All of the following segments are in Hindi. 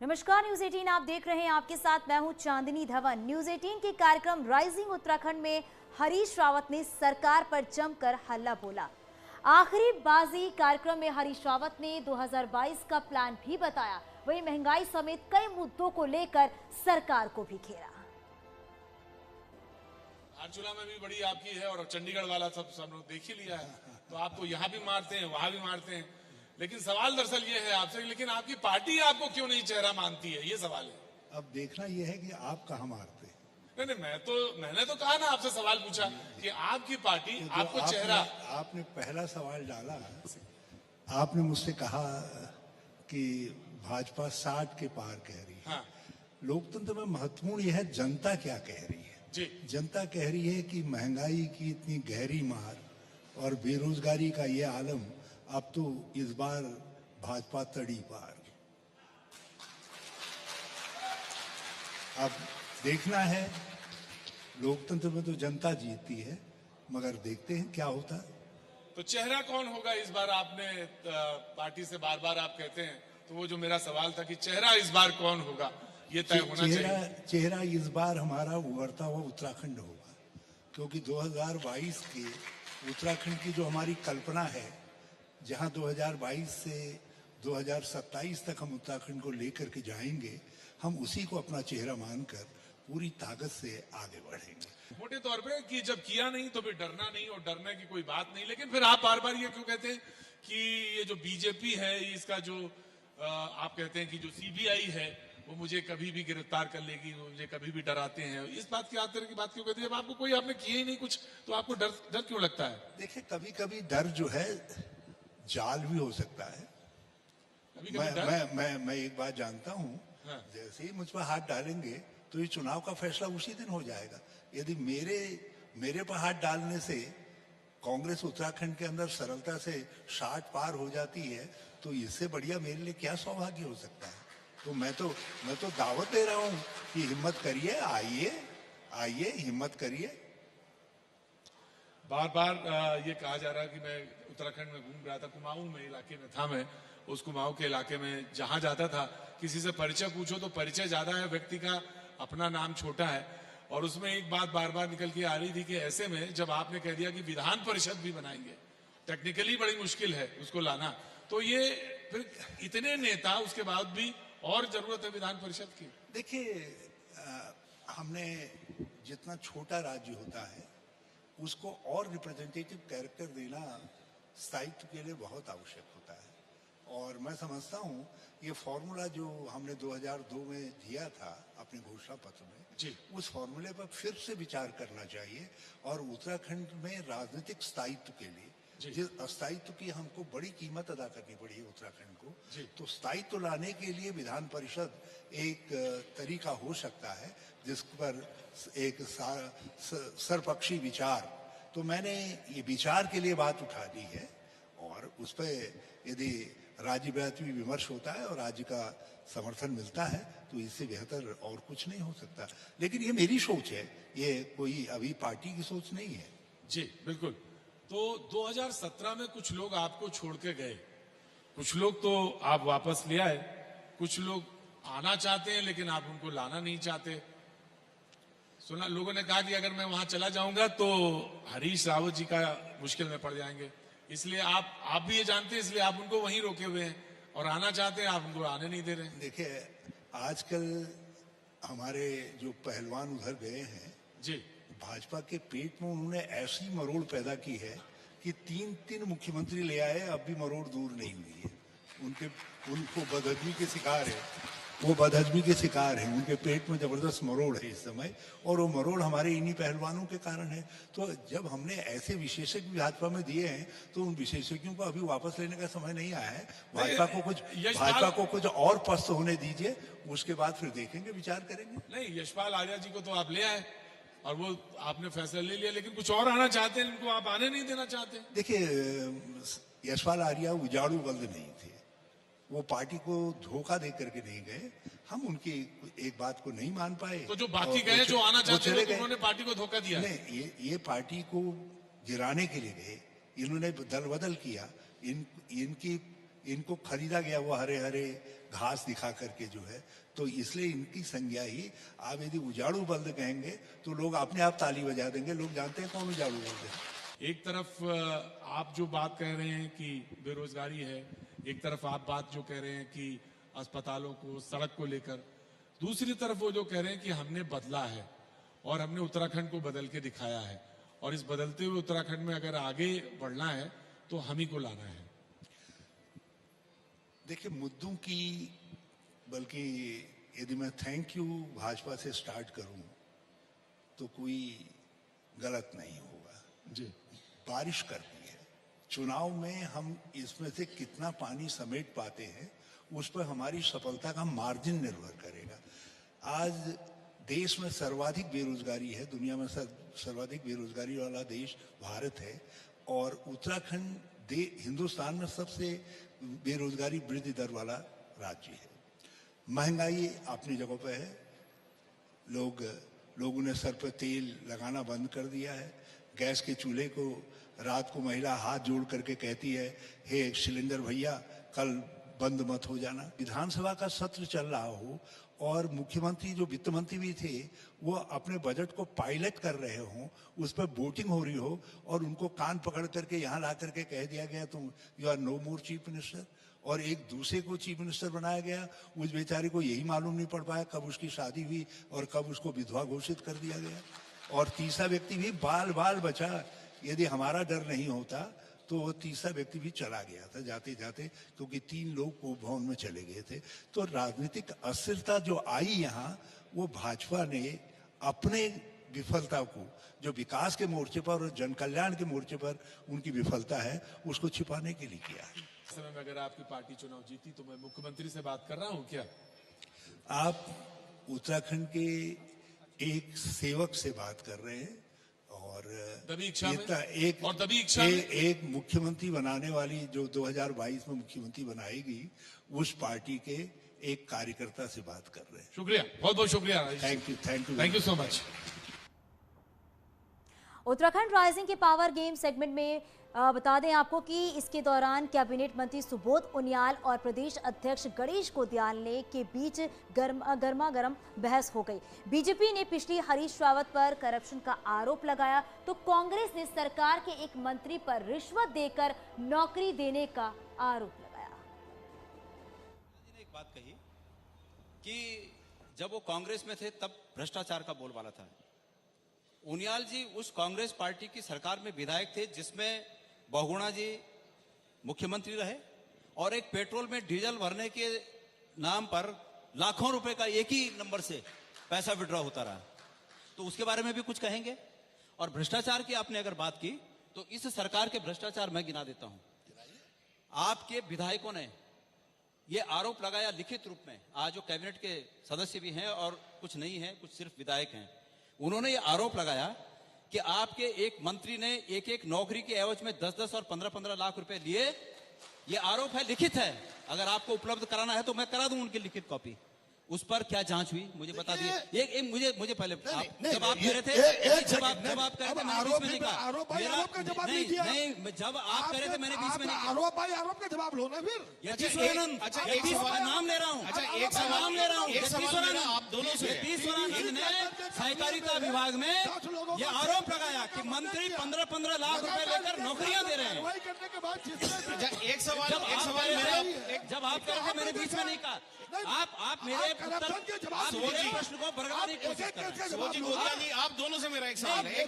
नमस्कार, न्यूज 18 आप देख रहे हैं। आपके साथ मैं हूं चांदनी धवन। न्यूज 18 के कार्यक्रम राइजिंग उत्तराखंड में हरीश रावत ने सरकार पर जमकर हल्ला बोला। आखिरी बाजी कार्यक्रम में हरीश रावत ने 2022 का प्लान भी बताया। वहीं महंगाई समेत कई मुद्दों को लेकर सरकार को भी घेरा। धारचूला में भी बड़ी आपकी है और चंडीगढ़ वाला सब लोग देख ही लिया है, तो आप तो यहाँ भी मारते हैं, वहां भी मारते हैं। लेकिन सवाल दरअसल ये है आपसे, लेकिन आपकी पार्टी आपको क्यों नहीं चेहरा मानती है, ये सवाल है। अब देखना ये है कि आप कहाँ मारते हैं। नहीं, मैंने तो कहा ना, आपसे सवाल पूछा कि आपकी पार्टी आपको चेहरा। आपने पहला सवाल डाला, आपने मुझसे कहा कि भाजपा 60 के पार कह रही है। हाँ। लोकतंत्र में महत्वपूर्ण यह है जनता क्या कह रही है। जी। जनता कह रही है कि महंगाई की इतनी गहरी मार और बेरोजगारी का ये आलम, अब तो इस बार भाजपा तड़ी पार। अब देखना है, लोकतंत्र में तो जनता जीतती है, मगर देखते हैं क्या होता है। तो चेहरा कौन होगा इस बार? आपने पार्टी से बार बार आप कहते हैं, तो वो जो मेरा सवाल था कि चेहरा इस बार कौन होगा, ये तय होना चाहिए। चेहरा इस बार हमारा उभरता हुआ उत्तराखंड होगा, क्योंकि 2022 के उत्तराखंड की जो हमारी कल्पना है, जहां 2022 से 2027 तक हम उत्तराखंड को लेकर के जाएंगे, हम उसी को अपना चेहरा मानकर पूरी ताकत से आगे बढ़ेंगे। मोटे तौर पे कि जब किया नहीं तो फिर डरना नहीं, और डरने की कोई बात नहीं। लेकिन फिर आप बार बार ये क्यों कहते हैं कि ये जो बीजेपी है, इसका जो आप कहते हैं कि जो सीबीआई है वो मुझे कभी भी गिरफ्तार कर लेगी, मुझे कभी भी डराते हैं, इस बात की बात क्यों कहते हैं? जब आपको कोई आपने किया ही नहीं कुछ, तो आपको डर क्यों लगता है? देखिए, कभी कभी डर जो है जाल भी हो सकता है। मैं एक बात जानता हूँ। हाँ। जैसे ही मुझ पर हाथ डालेंगे तो ये चुनाव का फैसला उसी दिन हो जाएगा। यदि मेरे पर हाथ डालने से कांग्रेस उत्तराखंड के अंदर सरलता से 60 पार हो जाती है, तो इससे बढ़िया मेरे लिए क्या सौभाग्य हो सकता है। तो मैं तो दावत दे रहा हूँ कि हिम्मत करिए, आइए हिम्मत करिए। बार बार ये कहा जा रहा है कि मैं उत्तराखंड में घूम रहा था, कुमाऊं में इलाके में था मैं। उस कुमाऊं के इलाके में जहां जाता था, किसी से परिचय पूछो तो परिचय ज्यादा है व्यक्ति का, अपना नाम छोटा है। और उसमें एक बात बार बार निकल के आ रही थी कि ऐसे में जब आपने कह दिया कि विधान परिषद भी बनाएंगे, टेक्निकली बड़ी मुश्किल है उसको लाना, तो ये फिर इतने नेता, उसके बाद भी और जरूरत है विधान परिषद की। देखिए, हमने जितना छोटा राज्य होता है उसको और रिप्रेजेंटेटिव कैरेक्टर देना स्थायित्व के लिए बहुत आवश्यक होता है। और मैं समझता हूँ ये फॉर्मूला जो हमने 2002 में दिया था अपने घोषणा पत्र में, जी, उस फॉर्मूले पर फिर से विचार करना चाहिए। और उत्तराखंड में राजनीतिक स्थायित्व के लिए, जिस अस्थायित्व की हमको बड़ी कीमत अदा करनी पड़ी है उत्तराखंड को, तो स्थायित्व लाने के लिए विधान परिषद एक तरीका हो सकता है, जिस पर एक सर्वपक्षी विचार। तो मैंने ये विचार के लिए बात उठा दी है, और उस पर यदि राज्यव्यापी विमर्श होता है और राज्य का समर्थन मिलता है, तो इससे बेहतर और कुछ नहीं हो सकता। लेकिन ये मेरी सोच है, ये कोई अभी पार्टी की सोच नहीं है। जी बिल्कुल। तो 2017 में कुछ लोग आपको छोड़ के गए, कुछ लोग तो आप वापस ले आए, कुछ लोग आना चाहते हैं लेकिन आप उनको लाना नहीं चाहते। सुना, लोगों ने कहा कि अगर मैं वहां चला जाऊंगा तो हरीश रावत जी का मुश्किल में पड़ जाएंगे, इसलिए आप भी ये जानते हैं, इसलिए आप उनको वहीं रोके हुए हैं, और आना चाहते हैं, आप उनको आने नहीं दे रहे हैं। देखिए, आजकल हमारे जो पहलवान उधर गए हैं, जी, भाजपा के पेट में उन्होंने ऐसी मरोड़ पैदा की है कि 3 मुख्यमंत्री ले आए, अब भी मरोड़ दूर नहीं हुई है। उनको बदहजमी के शिकार है, वो बदहजमी के शिकार हैं। उनके पेट में जबरदस्त मरोड़ है इस समय, और वो मरोड़ हमारे इन्हीं पहलवानों के कारण है। तो जब हमने ऐसे विशेषज्ञ भाजपा में दिए हैं, तो उन विशेषज्ञों को अभी वापस लेने का समय नहीं आया है। भाजपा को कुछ और पस्त होने दीजिए, उसके बाद फिर देखेंगे, विचार करेंगे। नहीं, यशपाल आर्या जी को तो आप ले आए और वो आपने फैसला ले लिया, लेकिन कुछ और आना चाहते हैं, उनको आप आने नहीं देना चाहते। देखिए, यशपाल आर्या उजाड़ू बल्द नहीं थे, वो पार्टी को धोखा दे करके नहीं गए। हम उनकी एक बात को नहीं मान पाए, तो जो बाकी गए जो आना चाहते थे, उन्होंने पार्टी को धोखा दिया। नहीं, ये पार्टी को गिराने के लिए गए, इन्होंने दल बदल किया। इनको खरीदा गया वो हरे हरे घास दिखा करके जो है, तो इसलिए इनकी संज्ञा ही, आप यदि उजाड़ू बल्द कहेंगे तो लोग अपने आप ताली बजा देंगे, लोग जानते हैं कौन उजाड़ू बल्द है। एक तरफ आप जो बात कह रहे हैं कि बेरोजगारी है, एक तरफ आप बात जो कह रहे हैं कि अस्पतालों को, सड़क को लेकर, दूसरी तरफ वो जो कह रहे हैं कि हमने बदला है और हमने उत्तराखंड को बदल के दिखाया है, और इस बदलते हुए उत्तराखंड में अगर आगे बढ़ना है तो हम ही को लाना है। देखिए, मुद्दों की, बल्कि यदि मैं थैंक यू भाजपा से स्टार्ट करूं तो कोई गलत नहीं होगा जी। बारिश करती है, चुनाव में हम इसमें से कितना पानी समेट पाते हैं उस पर हमारी सफलता का मार्जिन निर्भर करेगा। आज देश में सर्वाधिक बेरोजगारी है, दुनिया में सर्वाधिक बेरोजगारी वाला देश भारत है, और उत्तराखंड हिंदुस्तान में सबसे बेरोजगारी वृद्धि दर वाला राज्य है। महंगाई अपनी जगह पे है, लोगों ने सर पर तेल लगाना बंद कर दिया है। गैस के चूल्हे को रात को महिला हाथ जोड़ करके कहती है, हे सिलेंडर भैया कल बंद मत हो जाना। विधानसभा का सत्र चल रहा हो और मुख्यमंत्री जो वित्त मंत्री भी थे वो अपने बजट को पायलट कर रहे हो, उस पर वोटिंग हो रही हो, और उनको कान पकड़ करके यहाँ ला करके कह दिया गया तुम you are no more chief minister, और एक दूसरे को चीफ मिनिस्टर बनाया गया। उस बेचारे को यही मालूम नहीं पड़ पाया कब उसकी शादी हुई और कब उसको विधवा घोषित कर दिया गया। और तीसरा व्यक्ति भी बाल बाल बचा, यदि हमारा डर नहीं होता तो वो तीसरा व्यक्ति भी चला गया था जाते जाते, क्योंकि 3 लोग को भवन में चले गए थे। तो राजनीतिक अस्थिरता जो आई यहाँ, वो भाजपा ने अपने विफलता को, जो विकास के मोर्चे पर और जन कल्याण के मोर्चे पर उनकी विफलता है, उसको छिपाने के लिए किया है। इस समय में अगर आपकी पार्टी चुनाव जीती तो मैं मुख्यमंत्री से बात कर रहा हूँ क्या? आप उत्तराखंड के एक सेवक से बात कर रहे हैं, और एक मुख्यमंत्री बनाने वाली, जो 2022 में मुख्यमंत्री बनाएगी, उस पार्टी के एक कार्यकर्ता से बात कर रहे हैं। शुक्रिया, बहुत बहुत शुक्रिया। Thank you so much. Uttarakhand rising के पावर गेम सेगमेंट में बता दें आपको कि इसके दौरान कैबिनेट मंत्री सुबोध उनियाल और प्रदेश अध्यक्ष गणेश गोदियाल के बीच गर्मा गर्म बहस हो गई। बीजेपी ने पिछली हरीश रावत पर करप्शन का आरोप लगाया तो कांग्रेस ने सरकार के एक मंत्री पर रिश्वत देकर नौकरी देने का आरोप लगाया। एक बात कही कि जब वो कांग्रेस में थे तब भ्रष्टाचार का बोलबाला था। उनियाल जी उस कांग्रेस पार्टी की सरकार में विधायक थे जिसमें बहुगुणा जी मुख्यमंत्री रहे, और एक पेट्रोल में डीजल भरने के नाम पर लाखों रुपए का एक ही नंबर से पैसा विड्रॉ होता रहा। तो उसके बारे में भी कुछ कहेंगे। और भ्रष्टाचार की आपने अगर बात की तो इस सरकार के भ्रष्टाचार मैं गिना देता हूं। आपके विधायकों ने ये आरोप लगाया लिखित रूप में, आज जो कैबिनेट के सदस्य भी हैं और कुछ नहीं है, कुछ सिर्फ विधायक हैं, उन्होंने ये आरोप लगाया कि आपके एक मंत्री ने एक एक नौकरी के एवज में 10-10 और 15-15 लाख रुपए लिए। ये आरोप है, लिखित है। अगर आपको उपलब्ध कराना है तो मैं करा दूं उनकी लिखित कॉपी। उस पर क्या जांच हुई मुझे बता दिए। मुझे पहले जब आप कह रहे थे, जब आप कह रहे थे मैंने बीच में नहीं कहा। आरोप का जवाब नहीं दिया। नहीं, जब आप कह रहे थे मैंने बीच में नहीं कहा। आरोप भाई, आरोप का जवाब लो ना फिर। यतीश्वरानंद नाम ले रहा हूँ, नाम ले रहा हूँ। यतीश्वरानंद ने सहकारिता विभाग में ये आरोप लगाया कि मंत्री 15-15 लाख रुपए लेकर नौकरियां दे रहे हैं। एक सवाल जब आप कह रहे थे मैंने बीच में नहीं कहा। आप मेरे प्रश्न को बरकरार नहीं कोशिश कर रहे हैं। आप दोनों से मेरा एक सवाल है।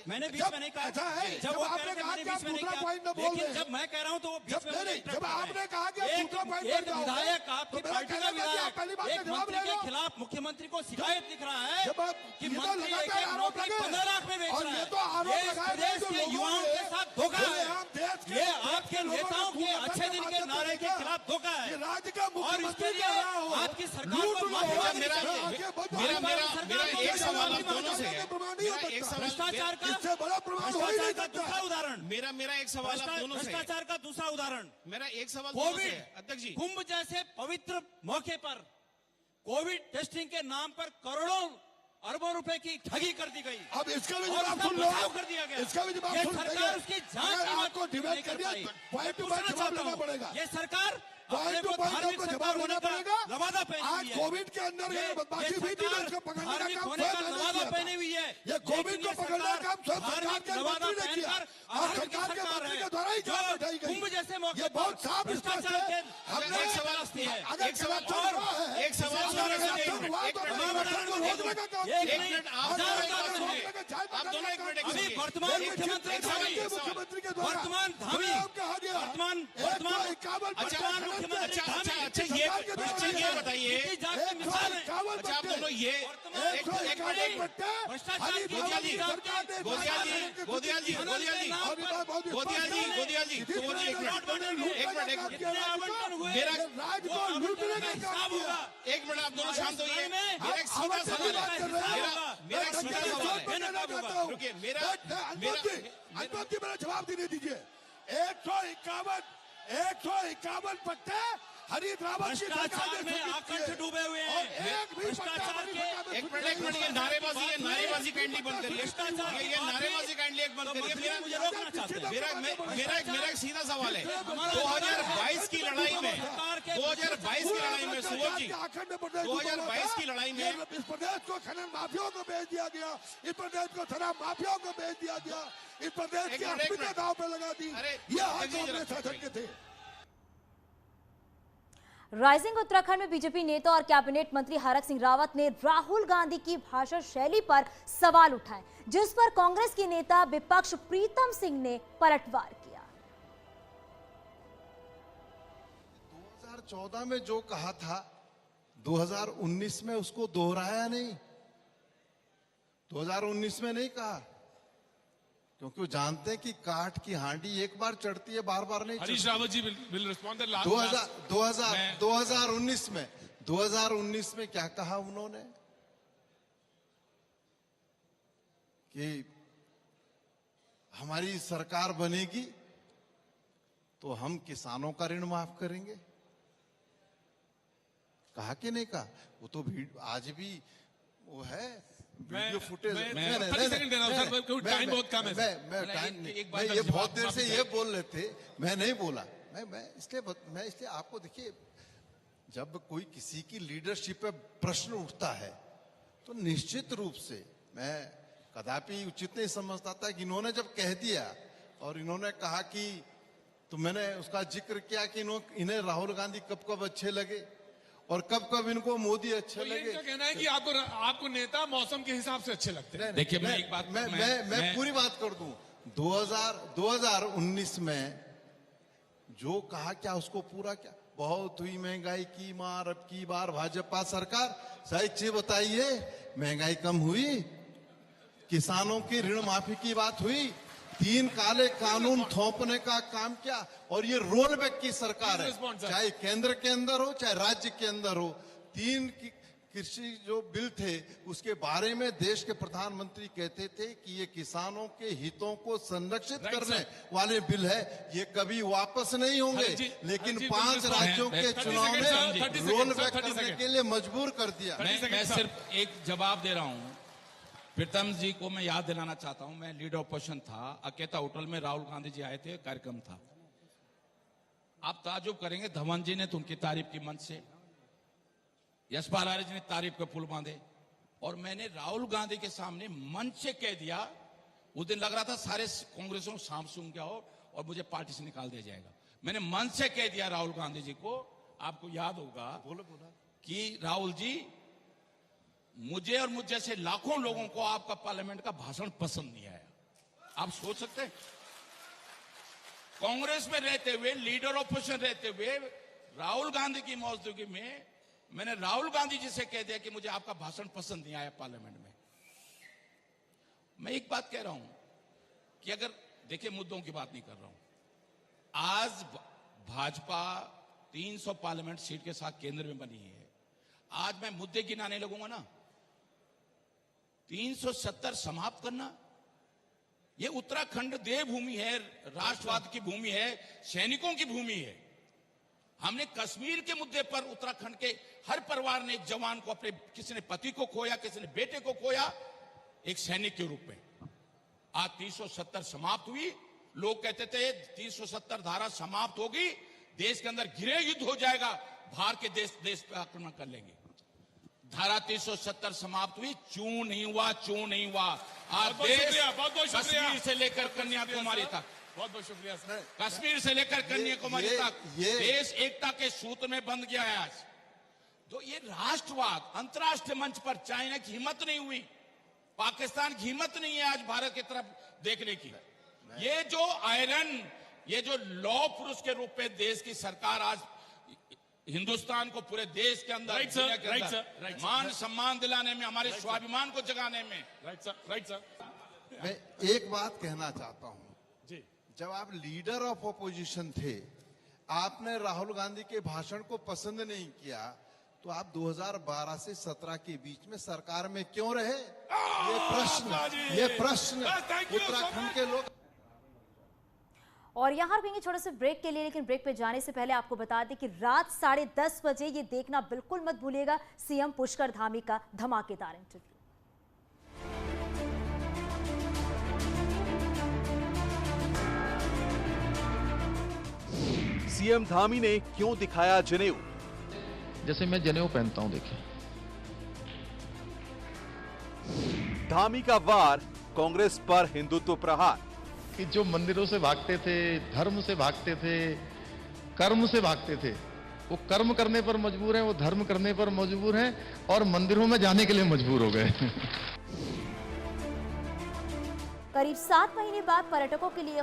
मैंने बीच में नहीं कहा। जब वो कह रहे थे मैंने बीच में नहीं कहा, लेकिन जब मैं कह रहा हूं तो वो बीच में जब आपने कहा कि एक विधायक, आपकी पार्टी का विधायक एक मंत्री के खिलाफ मुख्यमंत्री को शिकायत लिख रहा है कि मंत्री एक एक नौकरी 15 लाख में बेच रहा है। ये प्रदेश के युवाओं के साथ धोखा है। ये आपके नेताओं के अच्छे दिन के नारे के खिलाफ धोखा है, और इसके लिए आपकी सरकार को माफी मेरा एक सवाल आप दोनों से है। भ्रष्टाचार का दूसरा उदाहरण, मेरा एक सवाल आप दोनों से। भ्रष्टाचार का दूसरा उदाहरण, मेरा एक सवाल कोविड अध्यक्ष जी, कुंभ जैसे पवित्र मौके पर कोविड टेस्टिंग के नाम पर करोड़ों अरबों रुपए की ठगी कर दी गई। अब इसका भी और जवाब उसका सुन लो, बचाव कर दिया गया। इसका भी जवाब ये सुन सरकार उसकी लीजिए। जांच अगर की मत आपको डिबेट नहीं कर कर दिया पाई। पॉइंट टू पूछना पॉइंट जवाब चाहता देना हूं, पड़ेगा, ये सरकार पॉइंट अपने टू को पॉइंट धार्मिक आपको सरकार जवाब होने देना का पड़ेगा। लवादा पहनी हुई आज है। कोविड के अंदर ये बदमाशी हुई थी, सरकार उसको पकड़ने का धार्मिक काम होने का स्वयं मैंने लवादा किया था। पहनी हुई है। ये कोविड लेकिन को ये पकड़ने का काम स्वयं सरकार धार्मिक के लवादा मंत्री ने किया, पहनकर और आधार की सरकार के सरकार मंत्री है। के द्वारा ही जान जो बैठाई गई। कुंभ जैसे मौके ये बहुत पर साफ भ्रष्टाचार स्पष्ट है। के हमने एक सवाल आती है। अगर एक सवाल करप्शन और हुआ है, एक सवाल अगर और करप्शन हुआ है, तो एक अपने मिनट, करप्शन को रोकने का काम एक कीजिए। मिनट, आप और दोनों एक सरकार बात को सुनिए। रोकने का जांच आप दोनों एक मिनट एक करने अभी सुनिए। वर्तमान का मुख्यमंत्री एक सवाल, धामी, एक सवाल। मुख्यमंत्री के द्वारा वर्तमान धामी, कहा गया वर्तमान 151 वर्तमान मुख्यमंत्री अच्छा धामी, अच्छा ये सरकार के द्वारा अच्छा ये है। बताइए, कितनी जात की मिसाल है। अच्छा आप दोनों ये एक मिनट, भ्रष्टाचार की गोदियाल जी, सरकार ने गोदियाल जी, गोदियाल जी, गोदियाल जी, गोदियाल जी, तो बोलिए एक मिनट, कितने आवंटन हुए, मेरा राज वो को आवंटन लूटने का का हिसाब काम किया। होगा। एक मिनट आप दोनों शांत होइए। में मेरा एक सीधा आवंटन सवाल की बात कर रहे है, हैं। मेरा एक सीधा सवाल है। रुकिए, मेरा अंतों जी मेरा जवाब देने दीजिए। 151 पट्टे हरीश रावत की सरकार भ्रष्टाचार ने में सृजित आकंठ किए। डूबे हुए और हैं। एक भी पट्टा भ्रष्टाचार हरीश के रावत ने एक मिनट ये नारेबाजी काइंडली बंद करिए। ये नारेबाजी काइंडली एक बंद करिए। मुझे रोकना चाहते हैं। मेरा एक सीधा सवाल है, 2022 की लड़ाई में 2022 की लड़ाई में सुबोध जी, 2022 की लड़ाई में इस प्रदेश को खनन माफियाओं को भेज दिया गया, इस प्रदेश को शराब माफियाओं को भेज दिया गया, इस प्रदेश एक की मिनट, एक अस्मिता मिनट। दांव पे लगा दी। अरे, ये हाथ एक मिनट, कांग्रेस शासन के थे। राइजिंग उत्तराखंड में बीजेपी नेता और कैबिनेट मंत्री हरक सिंह रावत ने राहुल गांधी की भाषण शैली पर सवाल उठाए, जिस पर कांग्रेस के नेता विपक्ष प्रीतम सिंह ने पलटवार किया। 2014 में जो कहा था 2019 में उसको दोहराया नहीं, 2019 में नहीं कहा, क्योंकि वो जानते हैं कि काठ की हांडी एक बार चढ़ती है, बार बार नहीं हरीश चढ़ती। Rawat ji will respond the last 2019 में क्या कहा उन्होंने कि हमारी सरकार बनेगी तो हम किसानों का ऋण माफ करेंगे, कहा कि नहीं कहा? वो तो आज भी वो है वीडियो फुटेज। मैं 30 सेकंड दे रहा हूं सर, क्योंकि टाइम बहुत कम है सर। मैं टाइम नहीं, एक बात मैं का ये जवाब बहुत देर से आप ये बोल रहे थे, मैं नहीं बोला। मैं इसलिए आपको देखिए, जब कोई किसी की लीडरशिप पे प्रश्न उठता है तो निश्चित रूप से मैं कदापि उचित नहीं समझता था कि इन्होंने जब कह दिया और इन्होंने कहा कि, तो मैंने उसका जिक्र किया कि इन्हें राहुल गांधी कब कब अच्छे लगे और कब कब इनको मोदी अच्छे तो ये लगे। इनका कहना है कि आपको नेता मौसम के हिसाब से अच्छे लगते हैं। देखिए, मैं एक बात मैं पूरी बात कर दूं। 2019 में जो कहा क्या उसको पूरा क्या? बहुत हुई महंगाई की मार, अब की बार भाजपा सरकार। सही चीज बताइए, महंगाई कम हुई? किसानों की ऋण माफी की बात हुई? 3 काले कानून थोपने का काम क्या? और ये रोल बैक की सरकार है, चाहे केंद्र के अंदर हो चाहे राज्य के अंदर हो। 3 कृषि जो बिल थे उसके बारे में देश के प्रधानमंत्री कहते थे कि ये किसानों के हितों को संरक्षित करने वाले बिल है, ये कभी वापस नहीं होंगे। लेकिन 5 राज्यों के चुनाव में रोल बैक करने के लिए मजबूर कर दिया। मैं सिर्फ एक जवाब दे रहा हूं। प्रीतम जी को मैं याद दिलाना चाहता हूं, मैं लीडर ऑपोजिशन था, अकेता होटल में राहुल गांधी जी आए थे, कार्यक्रम था। आप ताजुब करेंगे, धवन जी ने तो उनकी तारीफ की मंच से, यशपाल आर्य जी ने तारीफ के पुल बांधे, और मैंने राहुल गांधी के सामने मंच से कह दिया, उस दिन लग रहा था सारे कांग्रेसों सांप सूंघ गया हो और मुझे पार्टी से निकाल दिया जाएगा। मैंने मंच से कह दिया राहुल गांधी जी को, आपको याद होगा, बोला कि राहुल जी, मुझे और मुझ जैसे लाखों लोगों को आपका पार्लियामेंट का भाषण पसंद नहीं आया। आप सोच सकते हैं, कांग्रेस में रहते हुए, लीडर ऑपोजिशन रहते हुए, राहुल गांधी की मौजूदगी में मैंने राहुल गांधी जी से कह दिया कि मुझे आपका भाषण पसंद नहीं आया पार्लियामेंट में। मैं एक बात कह रहा हूं कि अगर देखिए, मुद्दों की बात नहीं कर रहा हूं, आज भाजपा 300 पार्लियामेंट सीट के साथ केंद्र में बनी है। आज मैं मुद्दे गिनाने लगूंगा ना, 370 समाप्त करना, यह उत्तराखंड देवभूमि है, राष्ट्रवाद की भूमि है, सैनिकों की भूमि है। हमने कश्मीर के मुद्दे पर उत्तराखंड के हर परिवार ने एक जवान को अपने, किसी ने पति को खोया, किसी ने बेटे को खोया, एक सैनिक के रूप में। आज 370 समाप्त हुई। लोग कहते थे 370 धारा समाप्त होगी, देश के अंदर गृह युद्ध हो जाएगा, बाहर के देश पे आक्रमण कर लेंगे। धारा 370 समाप्त हुई, चूं नहीं हुआ, चूं नहीं हुआ। आज देश कश्मीर से लेकर कन्याकुमारी तक, बहुत बहुत शुक्रिया सर। कश्मीर से लेकर कन्याकुमारी तक देश एकता के सूत्र में बंध गया है आज। तो ये राष्ट्रवाद अंतर्राष्ट्रीय मंच पर चाइना की हिम्मत नहीं हुई, पाकिस्तान की हिम्मत नहीं है आज भारत की तरफ देखने की। ये जो आयरन, ये जो लौह पुरुष के रूप में देश की सरकार आज हिंदुस्तान को पूरे देश के अंदर, दुनिया के अंदर मान सम्मान दिलाने में, हमारे स्वाभिमान को जगाने में। Right sir. मैं एक बात कहना चाहता हूं, जब आप लीडर ऑफ ऑपोजिशन थे, आपने राहुल गांधी के भाषण को पसंद नहीं किया, तो आप 2012 से 17 के बीच में सरकार में क्यों रहे? ये प्रश्न उत्तराखंड के लोग। और यहाँ रुकेंगे छोटे से ब्रेक के लिए, लेकिन ब्रेक पे जाने से पहले आपको बता दें कि रात 10:30 बजे ये देखना बिल्कुल मत भूलिएगा सीएम पुष्कर धामी का धमाकेदार इंटरव्यू। सीएम धामी ने क्यों दिखाया जनेऊ? जैसे मैं जनेऊ पहनता हूं, देखिए। धामी का वार, कांग्रेस पर हिंदुत्व प्रहार। कि जो मंदिरों से भागते थे, धर्म से भागते थे, कर्म से भागते थे, वो कर्म करने पर मजबूर हैं, वो धर्म करने पर मजबूर हैं और मंदिरों में जाने के लिए मजबूर हो गए। करीब 7 महीने बाद पर्यटकों के लिए